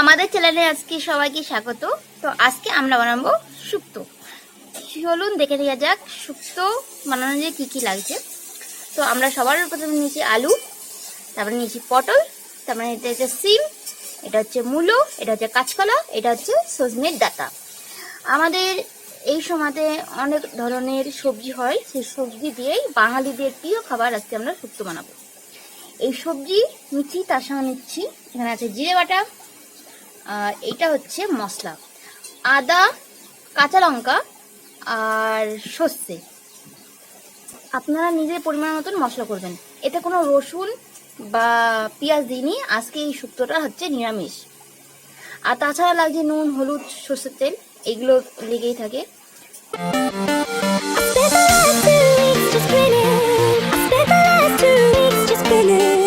আমাদের চ্যানেলে আজকে সবাইকে স্বাগত। তো আজকে আমরা বানাবো শুক্তো। চলুন দেখে নেওয়া যাক শুক্তো বানানো যে কি লাগছে। তো আমরা সবার প্রথমে নিয়েছি আলু, তারপরে নিয়েছি পটল, তারপরে এটা হচ্ছে সিম, এটা হচ্ছে মূলো, এটা হচ্ছে কাঁচকলা, এটা হচ্ছে সজনের ডাঁটা। আমাদের এই সময়তে অনেক ধরনের সবজি হয়, সেই সবজি দিয়েই বাঙালিদের প্রিয় খাবার আজকে আমরা শুক্তো বানাবো। এই সবজি নিচ্ছি, তার সঙ্গে নিচ্ছি এখানে আছে জিরে বাটা, আর এইটা হচ্ছে মশলা, আদা, কাঁচা লঙ্কা আর সর্ষে। আপনারা নিজের পরিমাণ মতন মশলা করবেন। এতে কোনো রসুন বা পেঁয়াজ দিইনি, আজকে এই শুক্তোটা হচ্ছে নিরামিষ। আর তাছাড়া লাগছে নুন, হলুদ, সর্ষের তেল, এগুলো লেগেই থাকে। I spent the last 2 weeks just grinning.